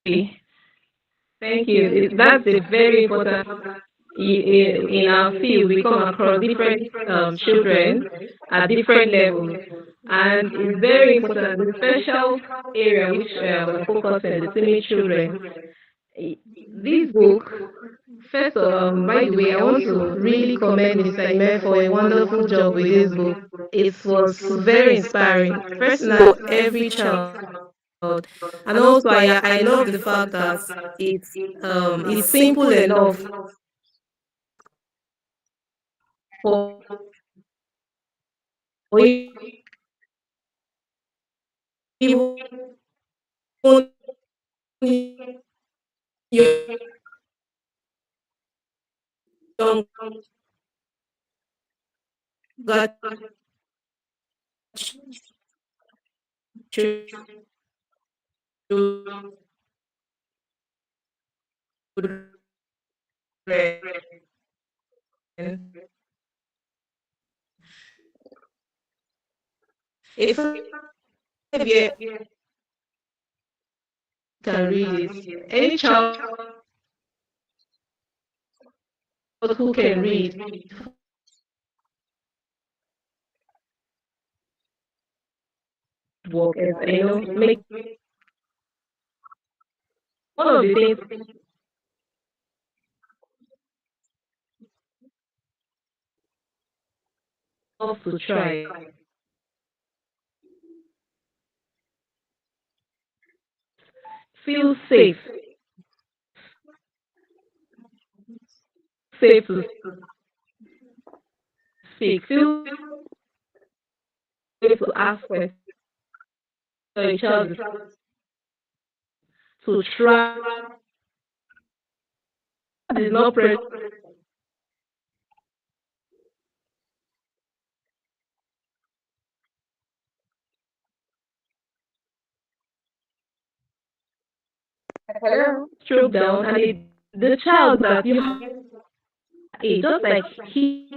Thank you. That's a very important. In our field, we come across different children at different levels, and it's very important. The special area which we're focusing, the semi children. This book, first, by the way, I want to really commend Mr. Ime for a wonderful job with this book. It was very inspiring, personal for every child, and also I love the fact that it's simple enough for even younger children. A 5 year can read it. Any child who can read work, as make one of the things of to try. Feel safe to speak. Feel safe to ask questions. A child to try is not present. Hello. Stroke down, and the child that you have just like he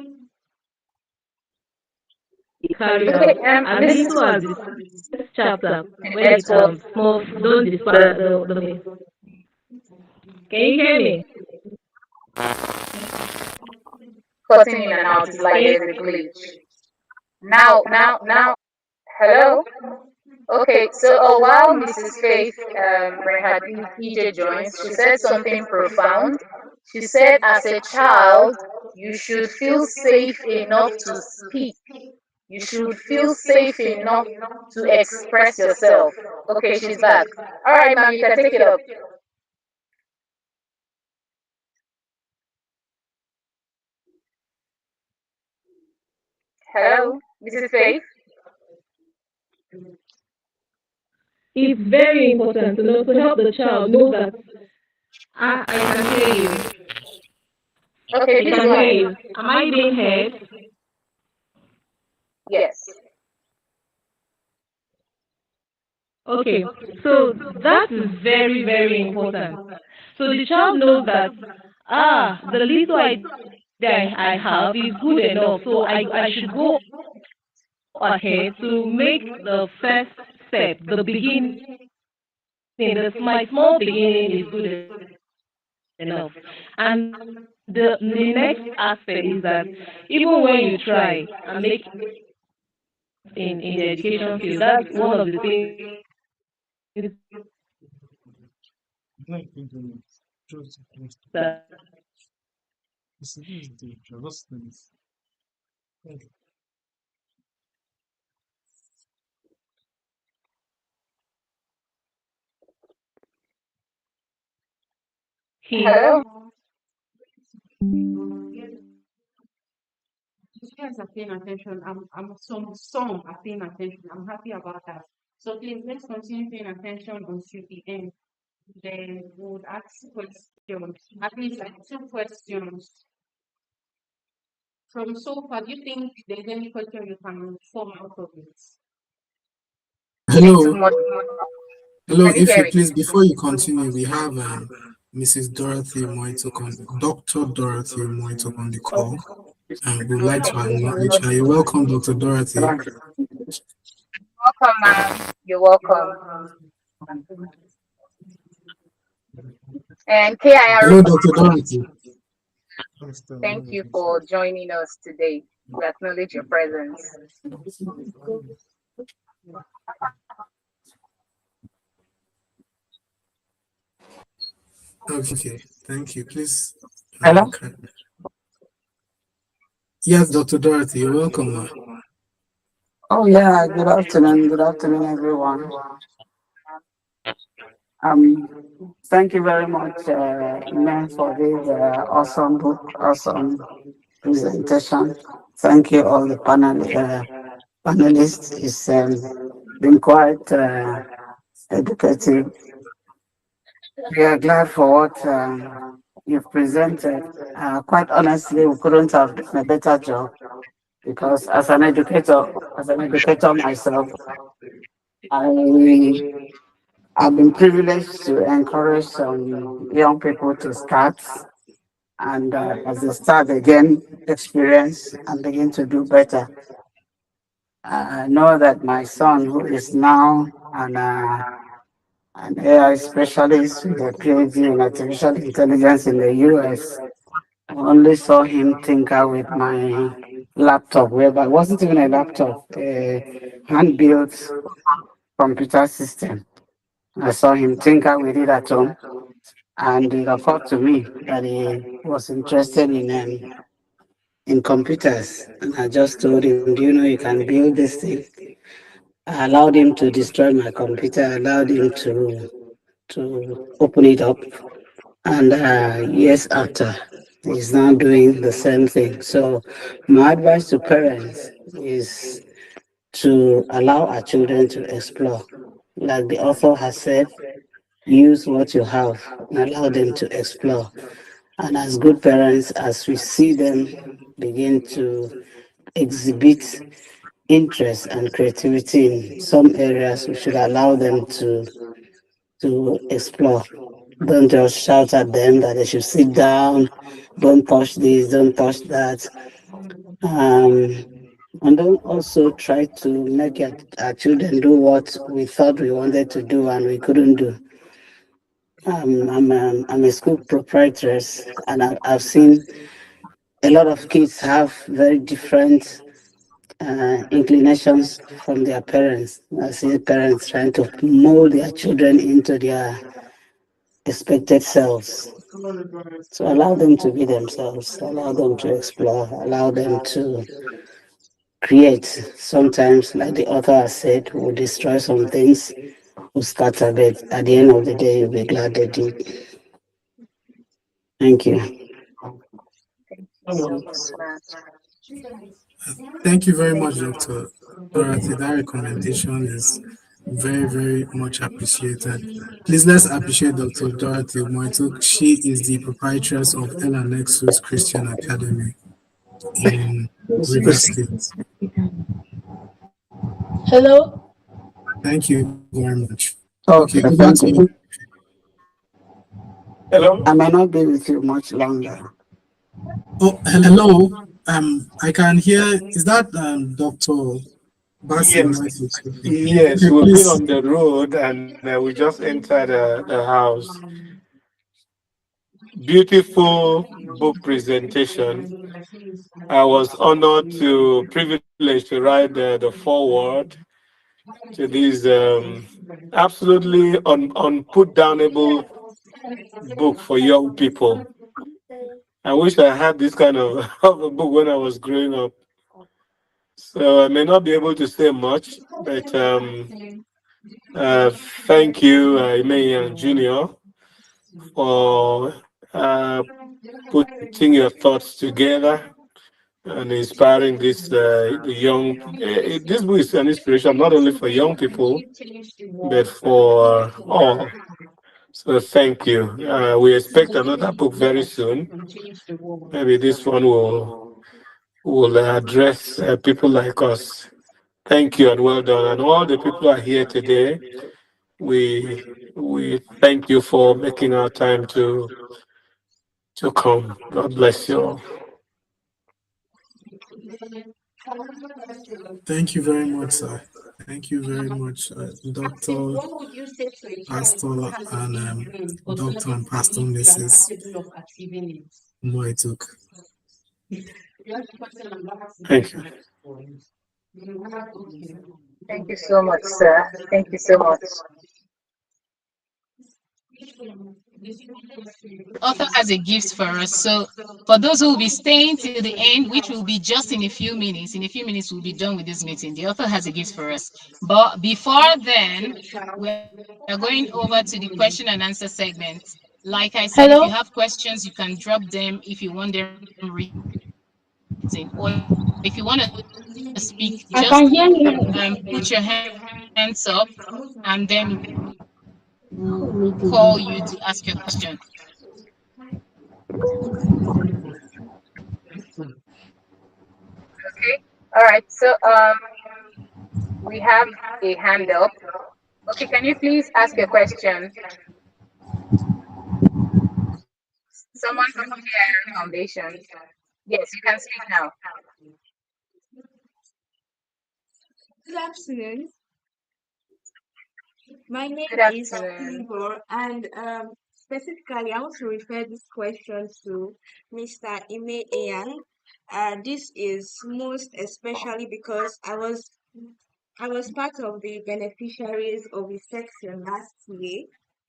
carry Okay, out, as Mrs. little as this chapter when it's Network. small. Don't despise the. Can you hear me? Cutting in and out is like Can there's a glitch. Now. Hello. Okay, so while Mrs. Faith Rehat EJ joins, she said something profound. She said, as a child, you should feel safe enough to speak. You should feel safe enough to express yourself. Okay, she's back. All right, ma'am, you can take it up. Hello, Mrs. Faith. it's very important to know to help the child know that I can hear you. Okay, I please can go hear ahead. you. Am I being heard? Yes. Okay, so that is very, very important. So the child knows that the little idea I have is good enough. So I should go ahead to make the first step, the beginning. My small beginning is good enough. And the next aspect is that even when you try and make in the education field, that's one of the things that he Hello. You guys are paying attention. Some are paying attention. I'm happy about that. So please let's continue paying attention until the end. Then we would ask questions. At least like 2 questions. From so far, do you think there's any question you can form out of it? Little Hello, more. hello. Can you If hear you me? please, before you continue, we have Mrs. Dorothy Moitok on Dr. Dorothy Moitok on the call, and we'd like to acknowledge her. You're welcome, Dr. Dorothy. Welcome, ma'am. You're welcome. And KIR, Hello, Dr. Dorothy. thank you for joining us today. We acknowledge your presence. Okay, thank you. Please. Hello? Yes, Dr. Dorothy, you're welcome. Oh, yeah. Good afternoon. Good afternoon, everyone. Um, Thank you very much, Ime, for this awesome book, awesome presentation. Thank you, all the panelists. It's been quite educative. We are glad for what you've presented. Quite honestly, we couldn't have done a better job because as an educator myself, I I've been privileged to encourage some young people to start and as they start, they gain experience and begin to do better. I know that my son, who is now an AI specialist with a PhD in artificial intelligence in the US, I only saw him tinker with my laptop, whereby it wasn't even a laptop, a hand-built computer system. I saw him tinker with it at home, and it occurred to me that he was interested in computers. And I just told him, "Do you know you can build this thing?" I allowed him to destroy my computer. I allowed him to open it up, and years after, he's now doing the same thing. So, my advice to parents is to allow our children to explore. Like the author has said, use what you have and allow them to explore. And as good parents, as we see them begin to exhibit interest and creativity in some areas, we should allow them to explore. Don't just shout at them that they should sit down, don't touch this, don't touch that. Um, and don't also try to make our children do what we thought we wanted to do and we couldn't do. I'm a school proprietress, and I've seen a lot of kids have very different inclinations from their parents. I see parents trying to mold their children into their expected selves. So allow them to be themselves, allow them to explore, allow them to create. Sometimes, like the author has said, we'll destroy some things, we'll scatter, but at the end of the day, you'll be glad they did. Thank you. Thank you so much. Thank you very much, Dr. Dorothy. That recommendation is very, very much appreciated. Please let's appreciate Dr. Dorothy Moituk. She is the proprietress of Ella Nexus Christian Academy in River State. Hello? Thank you very much. Okay, Okay, over to thank you. you. Hello? I may not be with you much longer. Oh, hello. I can hear. Is that Dr. Basi Yes, Moituk speaking? yes, Okay, we've been please. on the road and we just entered the house. Beautiful book presentation. I was honored to privileged to write the foreword to this absolutely unput downable book for young people. I wish I had this kind of, of a book when I was growing up. So I may not be able to say much, but thank you, Ime Inyang Jr., for uh, putting your thoughts together and inspiring the young. This book is an inspiration not only for young people, but for all. So thank you. We expect another book very soon. Maybe this one will address people like us. Thank you and well done. And all the people who are here today, we we thank you for making our time to come. God bless you all. Thank you very much, sir. Thank you very much, Then Dr. what would you say to a child Pastor who has a and big brain but does Dr. not and Pastor believe they are Mrs. capable of achieving it? Moituk. That's the question I'm asking. Thank you. Okay. Thank you so much, sir. Thank you so much. Author has a gift for us. So for those who will be staying till the end, which will be just in a few minutes we'll be done with this meeting. The author has a gift for us. But before then, we are going over to the question and answer segment. Like I said, if you have Hello? questions, you can drop them if you want them written. Or if you want to speak, just put your hands up and I then can hear we'll you. call you to ask your question. Okay. All right. So we have a hand up. Okay, can you please ask your question? Someone from KIR Foundation. Yes, you can speak now. Good afternoon. My name Good is afternoon. Ivor, and specifically, I want to refer this question to Mr. Ime Inyang. This is most especially because I was part of the beneficiaries of the section last year,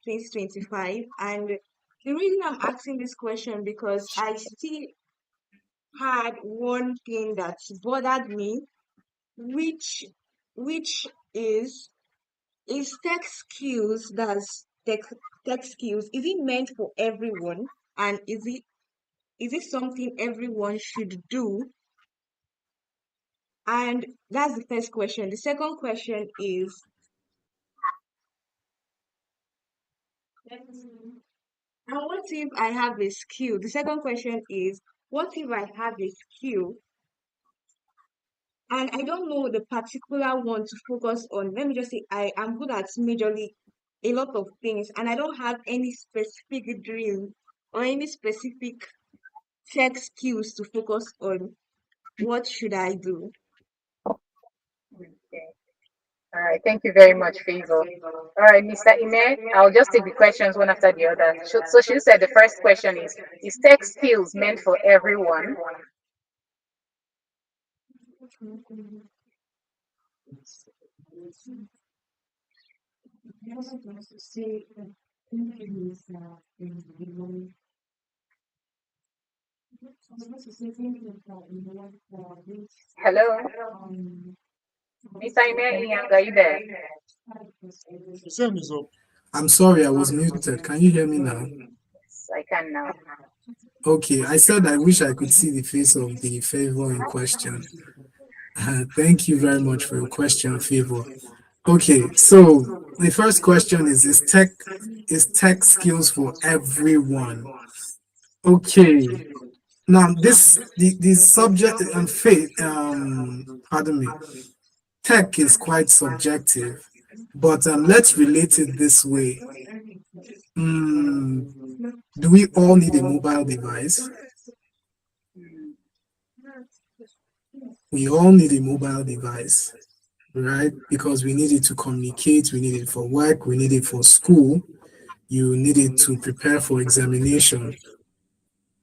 2025, and the reason I'm asking this question because I still had one thing that bothered me, which which is tech skills that's tech skills, is it meant for everyone, and is it something everyone should do? And that's the first question. The second question is, and what if I have a skill? The second question is, what if I have a skill and I don't know the particular one to focus on? Let me just say I am good at majorly a lot of things, and I don't have any specific dream or any specific tech skills to focus on. What should I do? Okay. All right. Thank you very much, Favor. All right, Mr. Ime, I'll just take the questions one after the other. So she said the first question is tech skills meant for everyone? Hello? Mr. Ime Inyang, are you there? I'm sorry, I was muted. Can you hear me now? Yes, I can now. Okay, I said I wish I could see the face of the favor in question. Thank you very much for your question, favor. Okay, so the first question is tech skills for everyone? Okay, now the subject and faith pardon me, tech is quite subjective, but let's relate it this way. Mm, do we all need a mobile device? We all need a mobile device, right? Because we need it to communicate, we need it for work, we need it for school, you need it to prepare for examination.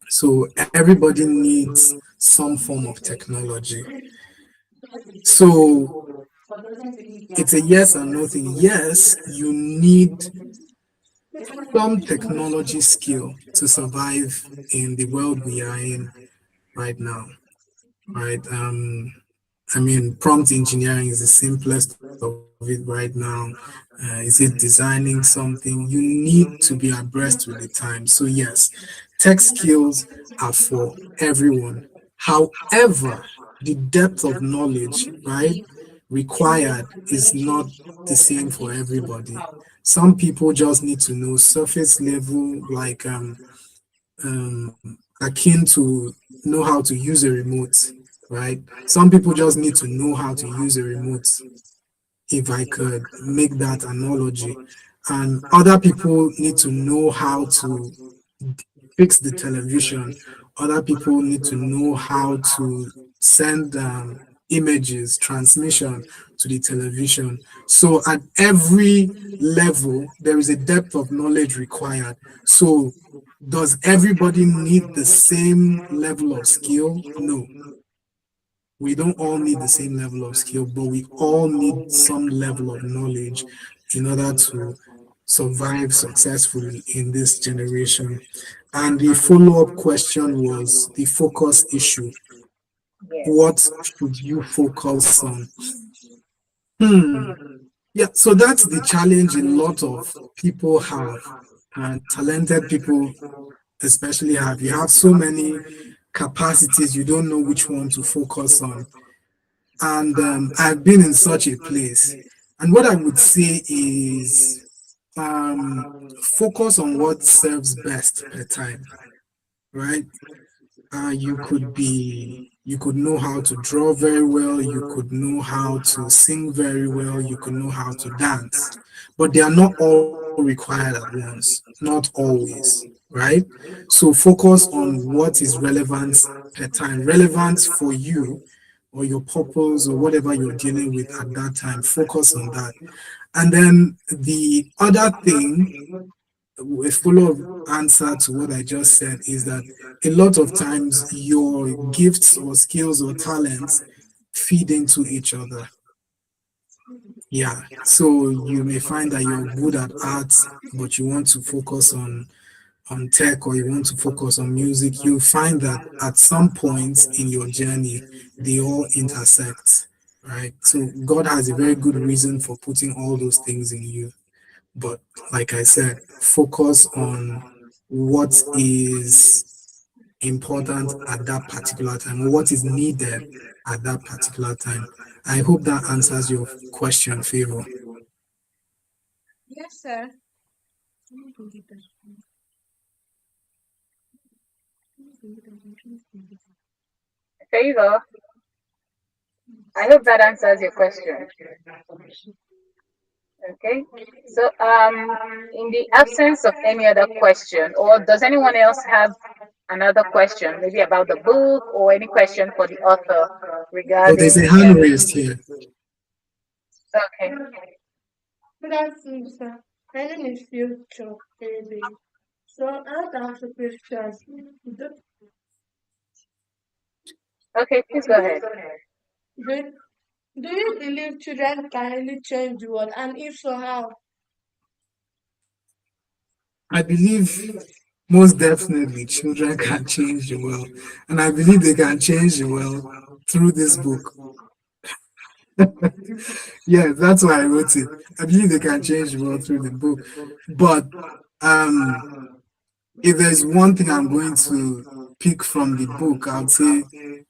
So everybody needs some form of technology. So it's a yes or no thing. Yes, you need some technology skill to survive in the world we are in right now, right? I mean, prompt engineering is the simplest of it right now. Is it designing something? You need to be abreast with the time. So, yes, tech skills are for everyone. However, the depth of knowledge, right, required is not the same for everybody. Some people just need to know surface level, like akin to know how to use a remote, right? Some people just need to know how to use a remote, if I could make that analogy. And other people need to know how to fix the television. Other people need to know how to send images, transmission to the television. So at every level, there is a depth of knowledge required. So does everybody need the same level of skill? No. We don't all need the same level of skill, but we all need some level of knowledge in order to survive successfully in this generation. And the follow-up question was the focus issue. Yes. What should you focus on? Hmm. Yeah, so that's the challenge a lot of people have, and talented people especially have. You have so many capacities, you don't know which one to focus on. And I've been in such a place. And what I would say is focus on what serves best per time, right? You could know how to draw very well, you could know how to sing very well, you could know how to dance, but they are not all required at once, not always, right? So focus on what is relevant per time, relevant for you or your purpose or whatever you're dealing with at that time. Focus on that. And then the other thing, a follow-up answer to what I just said, is that a lot of times your gifts or skills or talents feed into each other. Yeah. So you may find that you're good at art, but you want to focus on tech, or you want to focus on music. You'll find that at some point in your journey, they all intersect, right? So God has a very good reason for putting all those things in you. But like I said, focus on what is important at that particular time, what is needed at that particular time. I hope that answers your question, Favor. Yes, sir. Favor, I hope that answers your question. Okay. So, in the absence of any other question, or does anyone else have another question, maybe about the book or any question for the author Oh, there's regarding? a hand raised here. Okay. Good afternoon, sir. My name is Future Baby. So I want to ask a question. Okay, please go ahead. Do, do you believe children can really change the world? And if so, how? I believe most definitely children can change the world. And I believe they can change the world through this book. Yeah, that's why I wrote it. I believe they can change the world through the book. But um, if there's one thing I'm going to pick from the book, I would say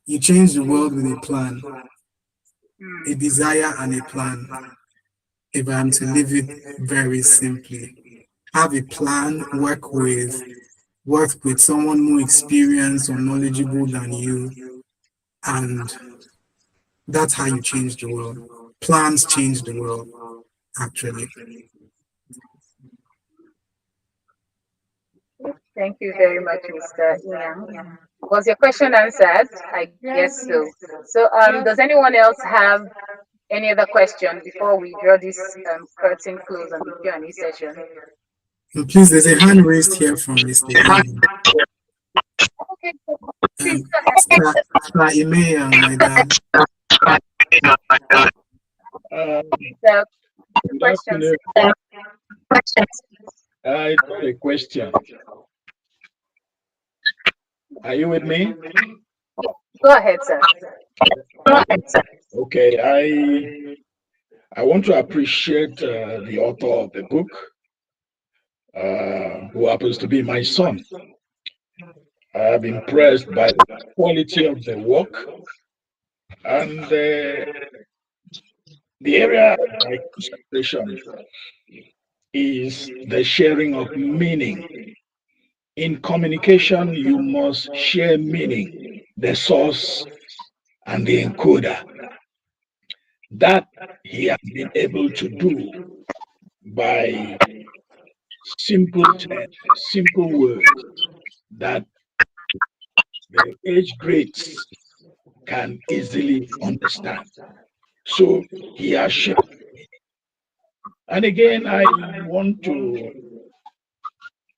you change the world with a plan, a Hmm. desire and a plan. If I'm to live it very simply, have a plan, work with someone more experienced or knowledgeable than you, and that's how you change the world. Plans change the world, actually. Thank you very much, Mr. Inyang. Was your question answered? I Yes, guess please. so. So, Yes. does anyone else have any other question before we draw this curtain close on the Q&A session? And please, there's a hand raised here from Mr. Inyang. Okay, please go ahead. Sir Ime Inyang, my dad. The Good questions. afternoon. I got a question. Are you with me? Go ahead, sir. Okay, I want to appreciate the author of the book, who happens to be my son. I'm impressed by the quality of the work, and the area of my concentration is the sharing of meaning. In communication, you must share meaning, the source and the encoder. That he has been able to do by simple text, simple words that the age grades can easily understand. So he has shared. And again, I want to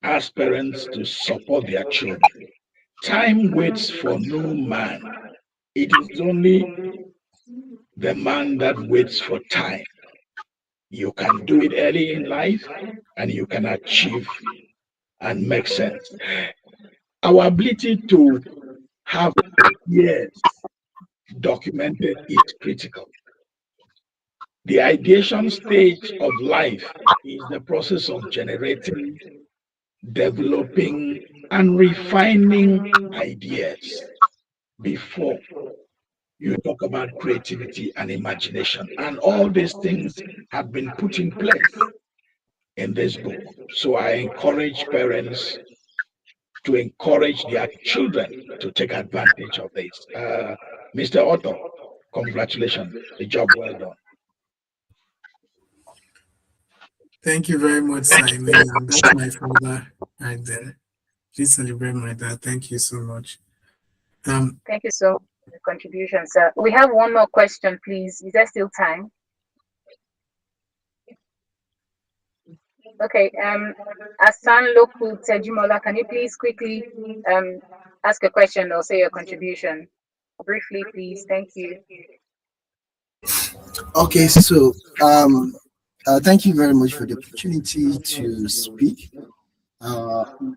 ask parents to support their children. Time waits for no man. It is only the man that waits for time. You can do it early in life and you can achieve and make sense. Our ability to have years documented is critical. The ideation stage of life is the process of generating, developing, and refining ideas before you talk about creativity and imagination. And all these things have been put in place in this book. So I encourage parents to encourage their children to take advantage of this. Mr. Otto, congratulations. The job well done. Thank you very much, Simon. And that's my father right there. Please celebrate my dad. Thank you so much. Thank you so much for the contribution, sir. We have one more question, please. Is there still time? Okay, Asan Loku Tejimola, can you please quickly ask a question or say your contribution? Briefly, please. Thank you. Okay, so thank you very much for the opportunity to speak.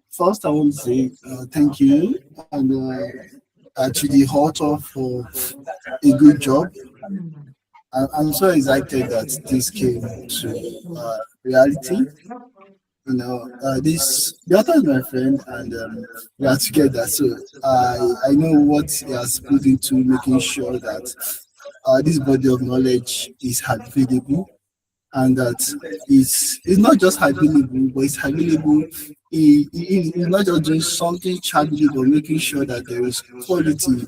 First, I want to say thank you and to the author for a good job. I'm so excited that this came to reality. The author is my friend, and we are together. So I know what he has put into making sure that this body of knowledge is available, and that it's not just available, but it's available. He's not just doing something charity, but making sure that there is quality.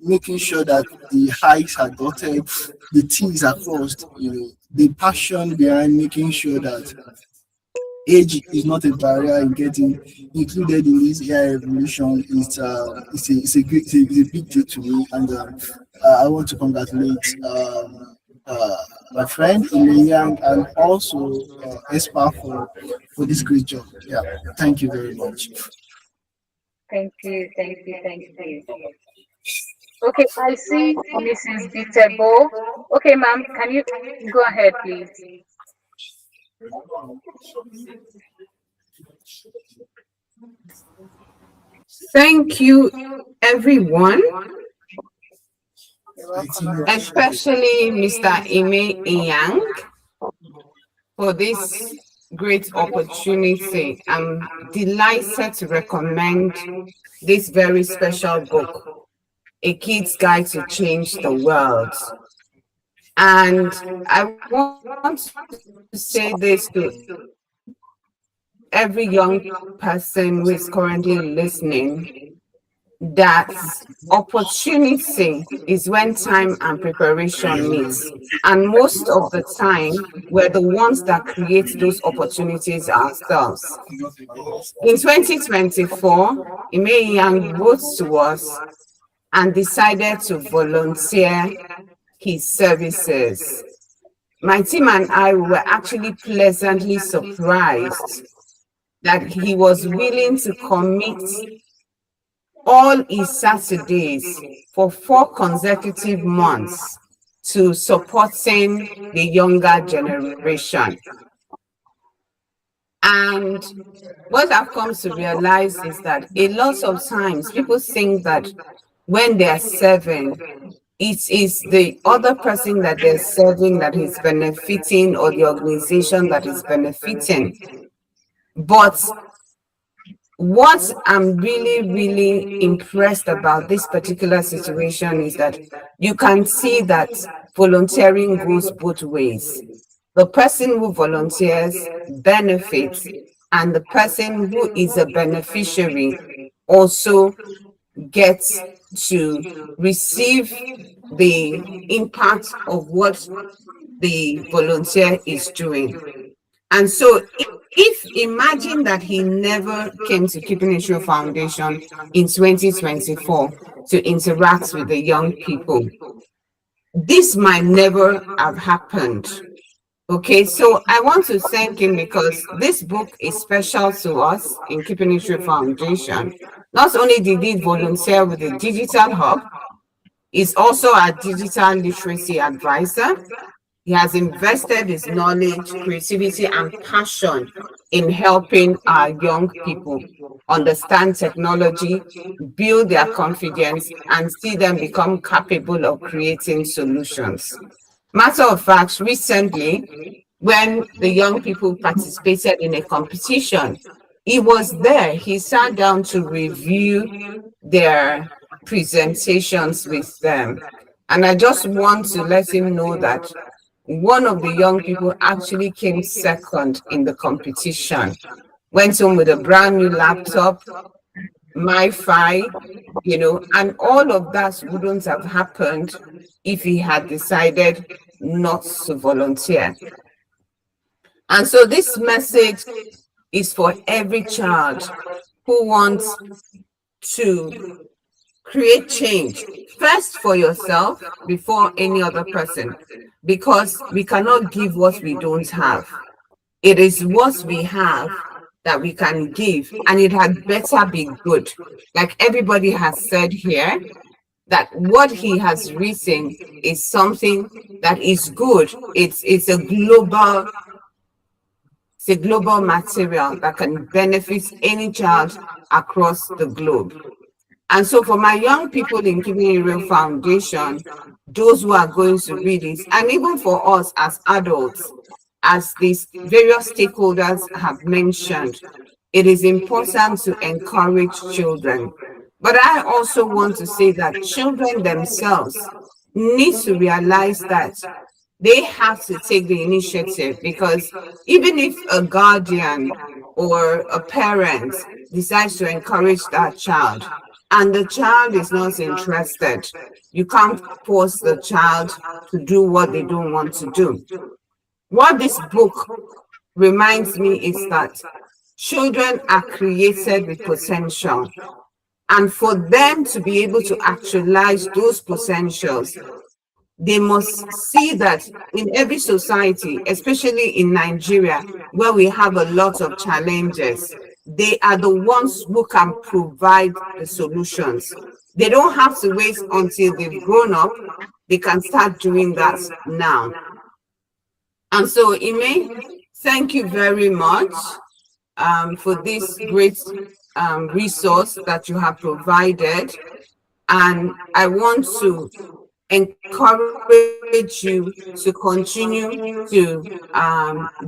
Making sure that the I's are dotted, the T's are crossed. The passion behind making sure that age is not a barrier in getting included in this AI revolution. It's a big deal to me, and I want to congratulate my friend Ime Inyang and also Espa for this great job. Yeah, thank you very much. Thank you. Okay, I see Mrs. Bitebo. Okay, ma'am, can you go ahead, please? Thank you, everyone, especially Mr. Ime Inyang, for this great opportunity. I'm delighted to recommend this very special book, A Kid's Guide to Change the World. And I want to say this to every young person who is currently listening, that opportunity is when time and preparation meets. And most of the time, we're the ones that create those opportunities ourselves. In 2024, Ime Inyang wrote to us and decided to volunteer his services. My team and I were actually pleasantly surprised that he was willing to commit all his Saturdays for 4 consecutive months to supporting the younger generation. And what I've come to realize is that a lot of times people think that when they're serving, it is the other person that they're serving that is benefiting, or the organization that is benefiting. But what I'm really impressed about this particular situation is that you can see that volunteering goes both ways. The person who volunteers benefits, and the person who is a beneficiary also gets to receive the impact of what the volunteer is doing. And so if imagine that he never came to Keeping It True Foundation in 2024 to interact with the young people. This might never have happened. Okay, so I want to thank him because this book is special to us in Keeping It True Foundation. Not only did he volunteer with the Digital Hub, he's also a digital literacy advisor. He has invested his knowledge, creativity, and passion in helping our young people understand technology, build their confidence, and see them become capable of creating solutions. Matter of fact, recently, when the young people participated in a competition, he was there. He sat down to review their presentations with them. And I just want to let him know that one of the young people actually came second in the competition, went home with a brand new laptop, MiFi, and all of that wouldn't have happened if he had decided not to volunteer. And so this message is for every child who wants to create change, first for yourself before any other person, because we cannot give what we don't have. It is what we have that we can give, and it had better be good. Like everybody has said here, that what he has written is something that is good. It's a global material that can benefit any child across the globe. And so for my young people in Keeping It Real Foundation, those who are going to read it, and even for us as adults, as these various stakeholders have mentioned, it is important to encourage children. But I also want to say that children themselves need to realize that they have to take the initiative, because even if a guardian or a parent decides to encourage that child and the child is not interested, you can't force the child to do what they don't want to do. What this book reminds me is that children are created with potential. And for them to be able to actualize those potentials, they must see that in every society, especially in Nigeria, where we have a lot of challenges, they are the ones who can provide the solutions. They don't have to wait until they've grown up. They can start doing that now. And so, Ime, thank you very much for this great resource that you have provided. And I want to encourage you to continue to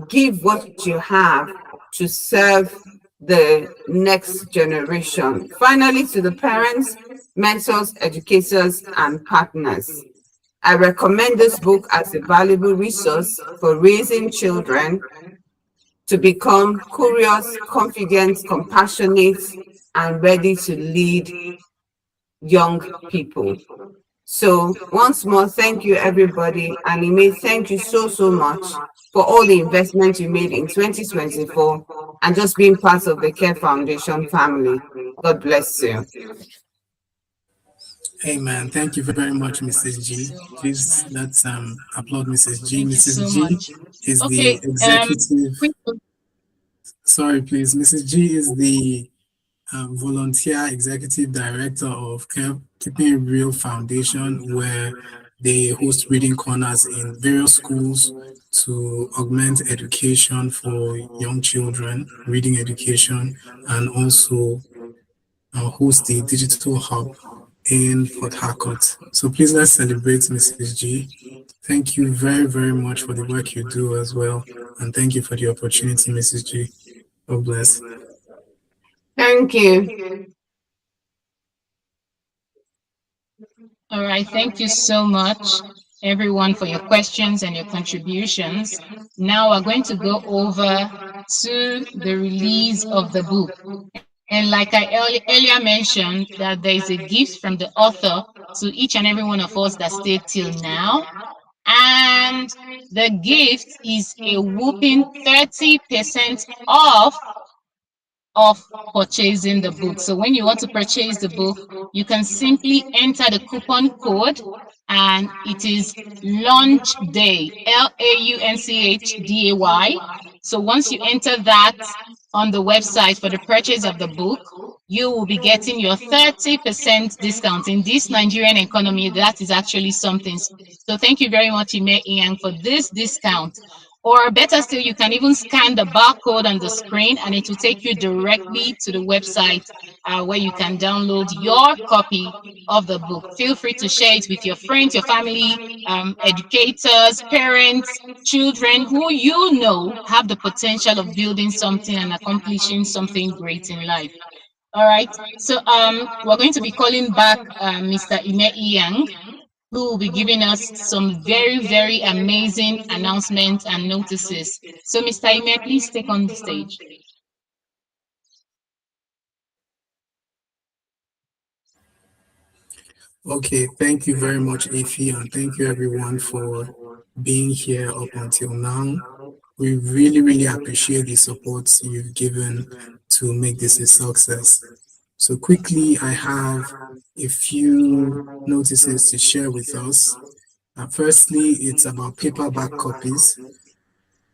give what you have to serve the next generation. Finally, to the parents, mentors, educators, and partners, I recommend this book as a valuable resource for raising children to become curious, confident, compassionate, and ready to lead young people. So once more, thank you, everybody. And Ime, thank you so, so much for all the investment you made in 2024 and just being part of the KIR Foundation family. God bless you. Amen. Thank you very much, Mrs. G. Please, let's applaud Mrs. G. Thank you Mrs. so G much. is Okay, the executive. Sorry, please. Mrs. G is the volunteer executive director of Keeping It Real Foundation, where they host reading corners in various schools to augment education for young children, reading education, and also host the digital hub in Port Harcourt. So please let's celebrate Mrs. G. Thank you very, very much for the work you do as well. And thank you for the opportunity, Mrs. G. God bless. Thank you. All right, thank you so much, everyone, for your questions and your contributions. Now we're going to go over to the release of the book. And like I earlier mentioned, that there is a gift from the author to each and every one of us that stayed till now. And the gift is a whooping 30% off of purchasing the book. So when you want to purchase the book, you can simply enter the coupon code, and it is launch day, LAUNCHDAY. So once you enter that on the website for the purchase of the book, you will be getting your 30% discount. In this Nigerian economy, that is actually something. So thank you very much, Ime Inyang, for this discount. Or better still, you can even scan the barcode on the screen and it will take you directly to the website where you can download your copy of the book. Feel free to share it with your friends, your family, educators, parents, children who you know have the potential of building something and accomplishing something great in life. All right. So we're going to be calling back Mr. Ime Inyang, who will be giving us some very, very amazing announcements and notices. So, Mr. Ime, please take on the stage. Okay, thank you very much, Ifi, and thank you everyone for being here up until now. We really, really appreciate the support you've given to make this a success. So quickly, I have a few notices to share with us. Firstly, it's about paperback copies.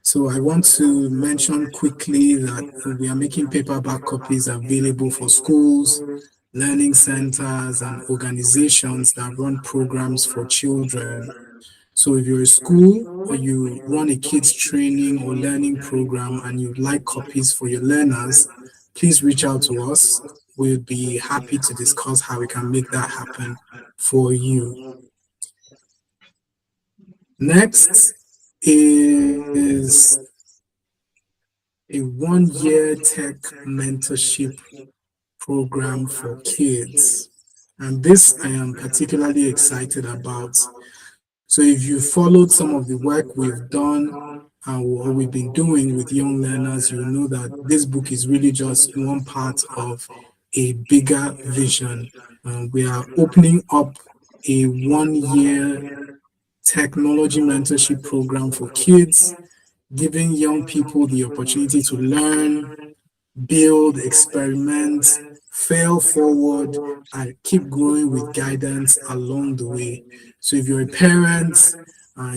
So I want to mention quickly that we are making paperback copies available for schools, learning centers, and organizations that run programs for children. So if you're a school or you run a kids training or learning program and you'd like copies for your learners, please reach out to us. We'll be happy to discuss how we can make that happen for you. Next is a 1 year tech mentorship program for kids. And this I am particularly excited about. So if you followed some of the work we've done or we've been doing with young learners, you know that this book is really just one part of a bigger vision. We are opening up a 1 year technology mentorship program for kids, giving young people the opportunity to learn, build, experiment, fail forward, and keep growing with guidance along the way. So if you're a parent,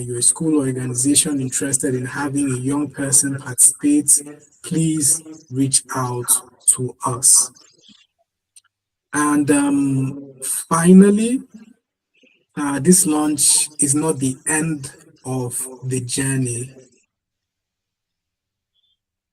you're a school or organization interested in having a young person participate, please reach out to us. And finally, this launch is not the end of the journey.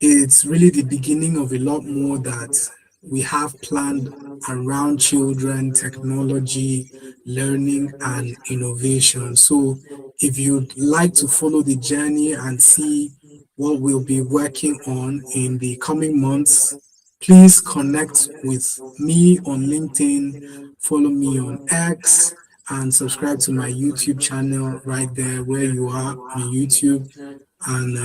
It's really the beginning of a lot more that we have planned around children, technology, learning, and innovation. So, if you'd like to follow the journey and see what we'll be working on in the coming months, please connect with me on LinkedIn, follow me on X, and subscribe to my YouTube channel right there where you are on YouTube. And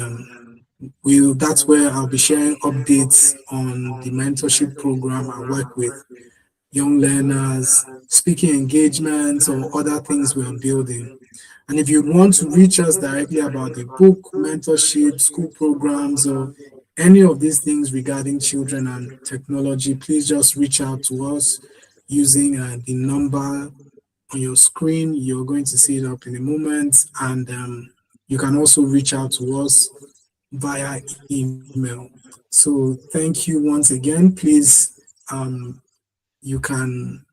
that's where I'll be sharing updates on the mentorship program I work with young learners, speaking engagements, or other things we're building. And if you want to reach us directly about the book, mentorship, school programs, or any of these things regarding children and technology, please just reach out to us using the number on your screen. You're going to see it up in a moment. And you can also reach out to us via email. So thank you once again. Please, you can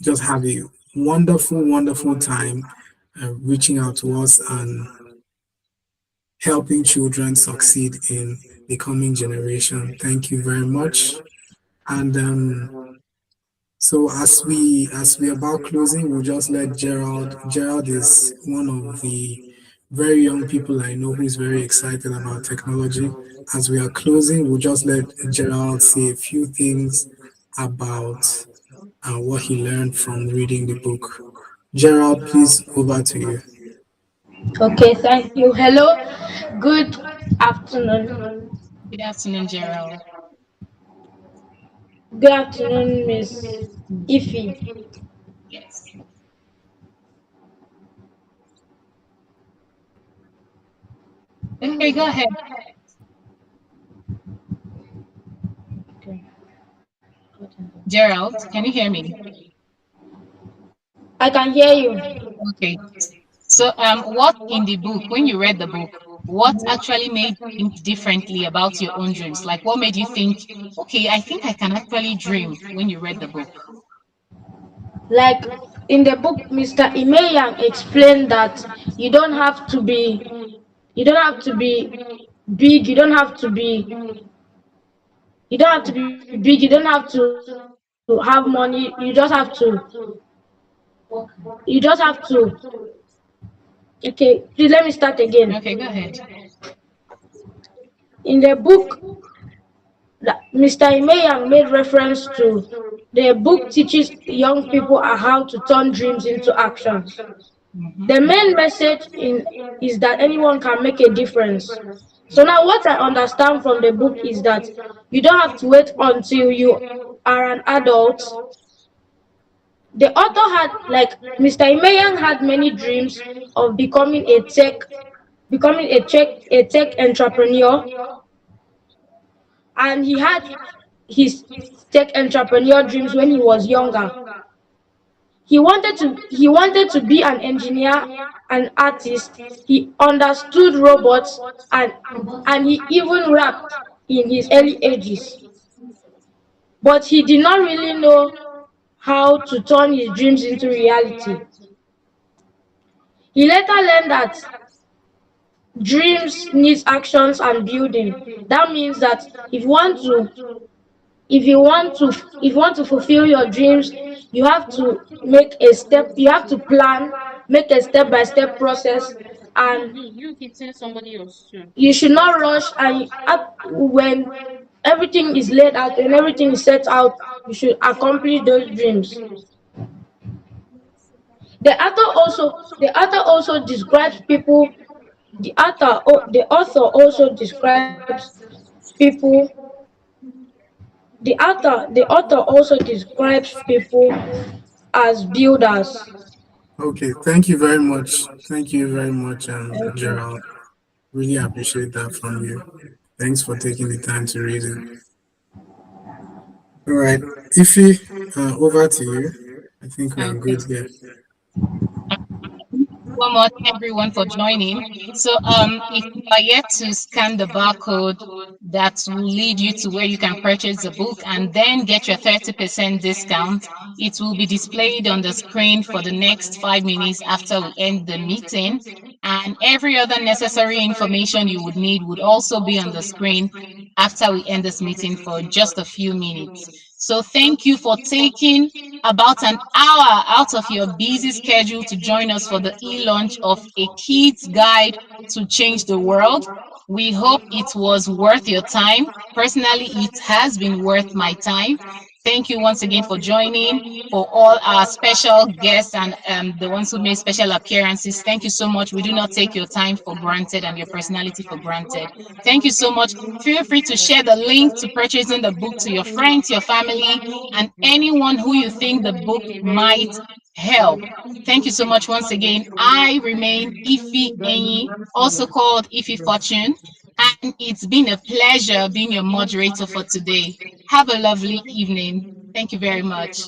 just have a wonderful, wonderful time reaching out to us and helping children succeed in the coming generation. Thank you very much. And so as we about closing, we'll just let Gerald. Gerald is one of the very young people I know who's very excited about technology. As we are closing, we'll just let Gerald say a few things about what he learned from reading the book. Gerald, please over to you. Okay, thank you. Hello, good afternoon. Good afternoon, Gerald. Good afternoon, Miss Ifi. Yes. Okay, go ahead. Gerald, can you hear me? I can hear you. Okay. So, what in the book, when you read the book, what actually made you think differently about your own dreams? Like, what made you think, okay, I think I can actually dream when you read the book? Like in the book, Mr. Ime Yang explained that you don't have to be you don't have to be big, you don't have to be big, you don't have to have money, you just have to okay, please let me start again. Okay, go ahead. In the book, Mr. Imeyang made reference to the book teaches young people how to turn dreams into actions. The main message is that anyone can make a difference. So now what I understand from the book is that you don't have to wait until you are an adult. The author had, like Mr. Imeyang had many dreams of becoming a tech entrepreneur, and he had his tech entrepreneur dreams when he was younger. He wanted to be an engineer, an artist. He understood robots, and he even rapped in his early ages. But he did not really know how to turn his dreams into reality. He later learned that dreams need actions and building. That means that if you want to fulfill your dreams, you have to plan, make a step by step process, and You hitting somebody else too. you should not rush. And when everything is laid out, when everything is set out, you should accomplish those dreams. The author also describes people. The author also describes people. The author also describes people as builders. Okay, thank you very much. Thank you very much, Okay. Gerald. Really appreciate that from you. Thanks for taking the time to read it. All right, Ify, over to you. I think we are Okay. good here. One more, everyone, for joining. So, if you are yet to scan the barcode that will lead you to where you can purchase the book and then get your 30% discount, it will be displayed on the screen for the next 5 minutes after we end the meeting. And every other necessary information you would need would also be on the screen after we end this meeting for just a few minutes. So, thank you for taking about an hour out of your busy schedule to join us for the e-launch of A Kid's Guide to Change the World. We hope it was worth your time. Personally, it has been worth my time. Thank you once again for joining. For all our special guests and the ones who made special appearances, thank you so much. We do not take your time for granted and your personality for granted. Thank you so much. Feel free to share the link to purchasing the book to your friends, your family, and anyone who you think the book might help. Thank you so much once again. I remain Ife Enyi, also called Ife Fortune, and it's been a pleasure being your moderator for today. Have a lovely evening. Thank you very much.